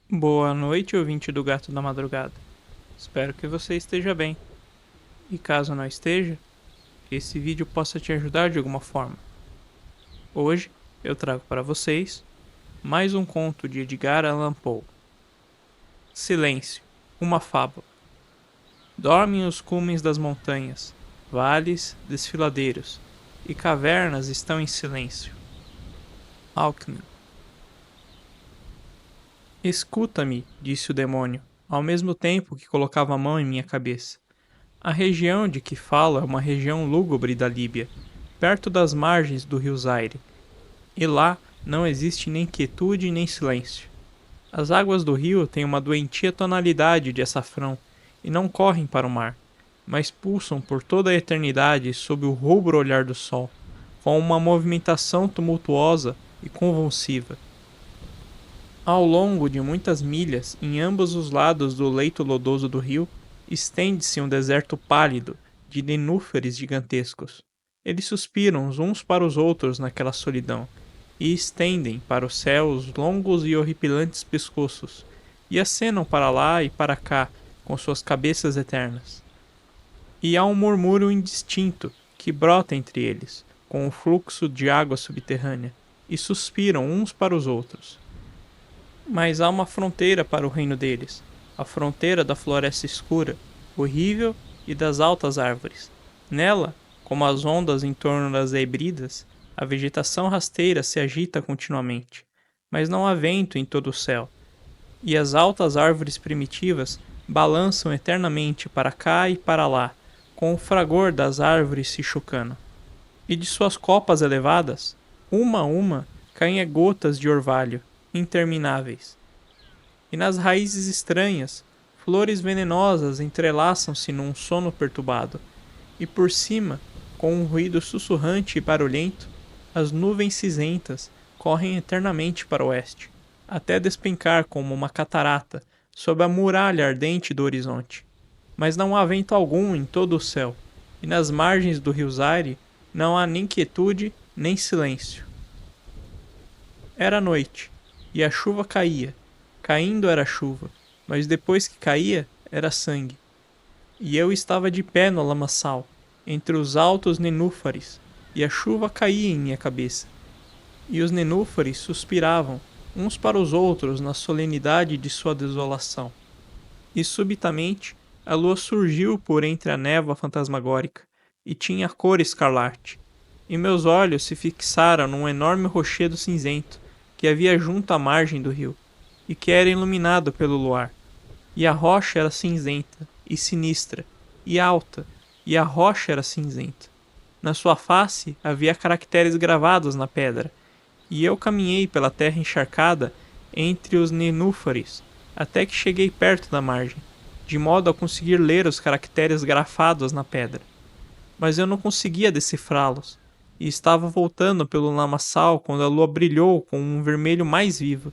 Boa noite, ouvinte do Gato da Madrugada. Espero que você esteja bem. E caso não esteja, esse vídeo possa te ajudar de alguma forma. Hoje eu trago para vocês mais um conto de Edgar Allan Poe. Silêncio, uma fábula. Dormem os cumens das montanhas, vales, desfiladeiros, e cavernas estão em silêncio. Alckmin. Escuta-me, disse o demônio, ao mesmo tempo que colocava a mão em minha cabeça. A região de que falo é uma região lúgubre da Líbia, perto das margens do rio Zaire, e lá não existe nem quietude nem silêncio. As águas do rio têm uma doentia tonalidade de açafrão e não correm para o mar, mas pulsam por toda a eternidade sob o rubro olhar do sol, com uma movimentação tumultuosa e convulsiva. Ao longo de muitas milhas, em ambos os lados do leito lodoso do rio, estende-se um deserto pálido de nenúfares gigantescos. Eles suspiram uns para os outros naquela solidão, e estendem para o céu os longos e horripilantes pescoços, e acenam para lá e para cá com suas cabeças eternas. E há um murmúrio indistinto que brota entre eles, com o fluxo de água subterrânea, e suspiram uns para os outros. Mas há uma fronteira para o reino deles, a fronteira da floresta escura, horrível e das altas árvores. Nela, como as ondas em torno das hebridas, a vegetação rasteira se agita continuamente, mas não há vento em todo o céu, e as altas árvores primitivas balançam eternamente para cá e para lá, com o fragor das árvores se chocando. E de suas copas elevadas, uma a uma, caem gotas de orvalho, intermináveis. E nas raízes estranhas, flores venenosas entrelaçam-se num sono perturbado, e por cima, com um ruído sussurrante e barulhento, as nuvens cinzentas correm eternamente para o oeste, até despencar como uma catarata sob a muralha ardente do horizonte. Mas não há vento algum em todo o céu, e nas margens do rio Zaire não há nem quietude nem silêncio. Era noite, e a chuva caía. Caindo era chuva, mas depois que caía, era sangue. E eu estava de pé no lamaçal, entre os altos nenúfares, e a chuva caía em minha cabeça. E os nenúfares suspiravam, uns para os outros na solenidade de sua desolação. E subitamente, a lua surgiu por entre a névoa fantasmagórica, e tinha cor escarlate. E meus olhos se fixaram num enorme rochedo cinzento, que havia junto à margem do rio, e que era iluminado pelo luar. E a rocha era cinzenta, e sinistra, e alta, e a rocha era cinzenta. Na sua face havia caracteres gravados na pedra, e eu caminhei pela terra encharcada entre os nenúfares, até que cheguei perto da margem, de modo a conseguir ler os caracteres grafados na pedra. Mas eu não conseguia decifrá-los, e estava voltando pelo lamaçal quando a lua brilhou com um vermelho mais vivo,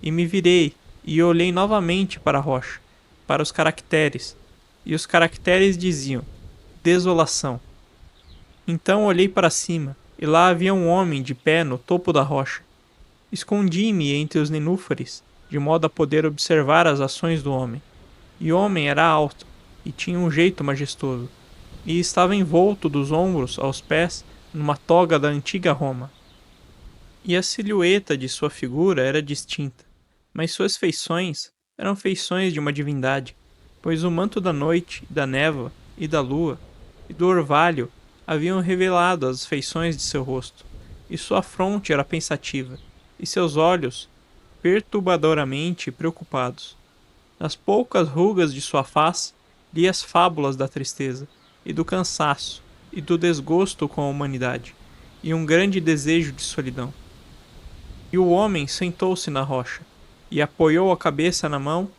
e me virei e olhei novamente para a rocha, para os caracteres, e os caracteres diziam: desolação. Então olhei para cima, e lá havia um homem de pé no topo da rocha. Escondi-me entre os nenúfares, de modo a poder observar as ações do homem. E o homem era alto, e tinha um jeito majestoso, e estava envolto dos ombros aos pés numa toga da antiga Roma. E a silhueta de sua figura era distinta, mas suas feições eram feições de uma divindade, pois o manto da noite, da névoa e da lua e do orvalho haviam revelado as feições de seu rosto, e sua fronte era pensativa, e seus olhos perturbadoramente preocupados. Nas poucas rugas de sua face li as fábulas da tristeza, e do cansaço, e do desgosto com a humanidade, e um grande desejo de solidão. E o homem sentou-se na rocha, e apoiou a cabeça na mão,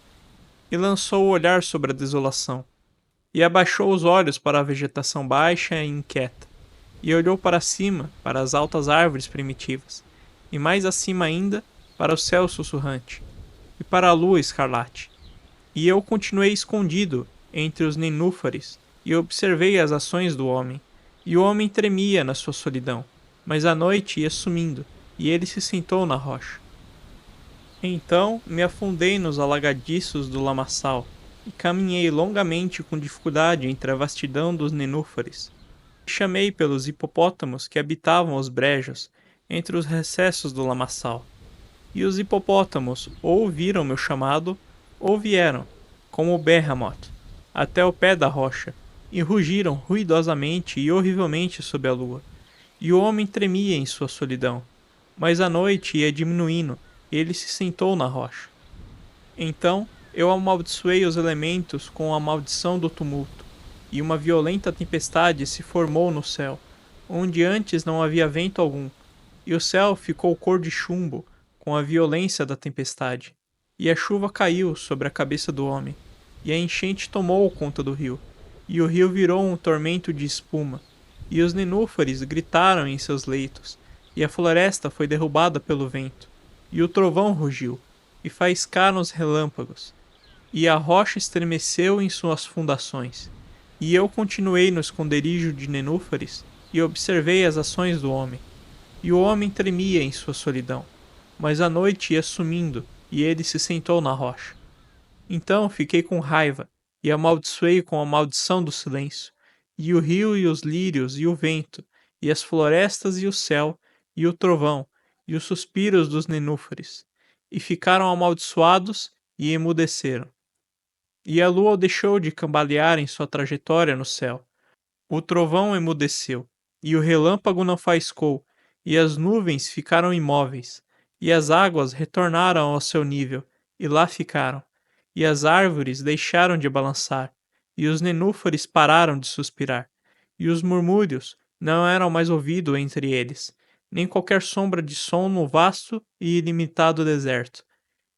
e lançou o olhar sobre a desolação, e abaixou os olhos para a vegetação baixa e inquieta, e olhou para cima, para as altas árvores primitivas, e mais acima ainda, para o céu sussurrante, e para a lua escarlate. E eu continuei escondido entre os nenúfares, e observei as ações do homem, e o homem tremia na sua solidão, mas a noite ia sumindo, e ele se sentou na rocha. Então me afundei nos alagadiços do lamaçal e caminhei longamente com dificuldade entre a vastidão dos nenúfares. Chamei pelos hipopótamos que habitavam os brejos entre os recessos do lamaçal. E os hipopótamos ou ouviram meu chamado, ou vieram, como o Berramot, até o pé da rocha, e rugiram ruidosamente e horrivelmente sob a lua. E o homem tremia em sua solidão. Mas a noite ia diminuindo, e ele se sentou na rocha. Então eu amaldiçoei os elementos com a maldição do tumulto, e uma violenta tempestade se formou no céu, onde antes não havia vento algum, e o céu ficou cor de chumbo com a violência da tempestade. E a chuva caiu sobre a cabeça do homem, e a enchente tomou conta do rio, e o rio virou um tormento de espuma, e os nenúfares gritaram em seus leitos, e a floresta foi derrubada pelo vento, e o trovão rugiu, e faiscaram os relâmpagos, e a rocha estremeceu em suas fundações. E eu continuei no esconderijo de nenúfares, e observei as ações do homem. E o homem tremia em sua solidão, mas a noite ia sumindo, e ele se sentou na rocha. Então fiquei com raiva, e amaldiçoei com a maldição do silêncio, e o rio e os lírios e o vento, e as florestas e o céu, e o trovão, e os suspiros dos nenúfares, e ficaram amaldiçoados e emudeceram. E a lua deixou de cambalear em sua trajetória no céu. O trovão emudeceu, e o relâmpago não faiscou, e as nuvens ficaram imóveis, e as águas retornaram ao seu nível, e lá ficaram, e as árvores deixaram de balançar, e os nenúfares pararam de suspirar, e os murmúrios não eram mais ouvidos entre eles, nem qualquer sombra de som no vasto e ilimitado deserto.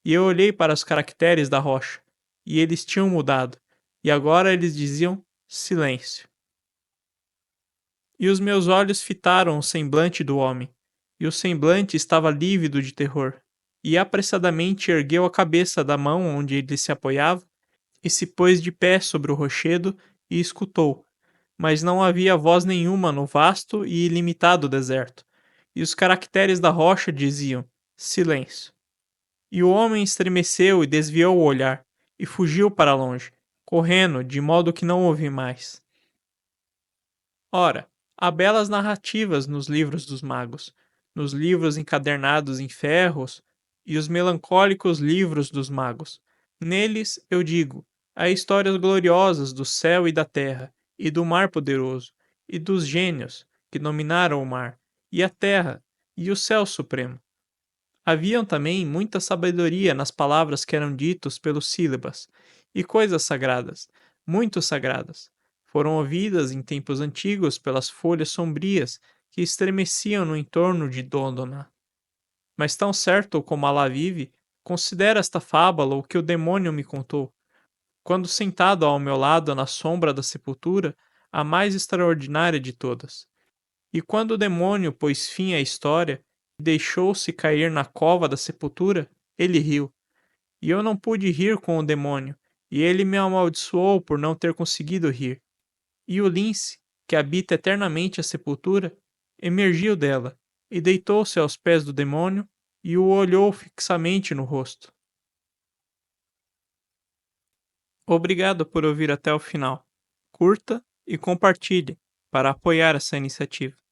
E eu olhei para os caracteres da rocha, e eles tinham mudado, e agora eles diziam silêncio. E os meus olhos fitaram o semblante do homem, e o semblante estava lívido de terror, e apressadamente ergueu a cabeça da mão onde ele se apoiava, e se pôs de pé sobre o rochedo e escutou, mas não havia voz nenhuma no vasto e ilimitado deserto, e os caracteres da rocha diziam silêncio. E o homem estremeceu e desviou o olhar, e fugiu para longe, correndo, de modo que não ouvi mais. Ora, há belas narrativas nos livros dos magos, nos livros encadernados em ferros e os melancólicos livros dos magos. Neles, eu digo, há histórias gloriosas do céu e da terra, e do mar poderoso, e dos gênios que dominaram o mar, e a terra, e o céu supremo. Haviam também muita sabedoria nas palavras que eram ditos pelos sílabas, e coisas sagradas, muito sagradas, foram ouvidas em tempos antigos pelas folhas sombrias que estremeciam no entorno de Dondona. Mas tão certo como Alá vive, considera esta fábula o que o demônio me contou, quando sentado ao meu lado na sombra da sepultura, a mais extraordinária de todas. E quando o demônio pôs fim à história e deixou-se cair na cova da sepultura, ele riu. E eu não pude rir com o demônio, e ele me amaldiçoou por não ter conseguido rir. E o lince, que habita eternamente a sepultura, emergiu dela, e deitou-se aos pés do demônio, e o olhou fixamente no rosto. Obrigado por ouvir até o final. Curta e compartilhe para apoiar essa iniciativa.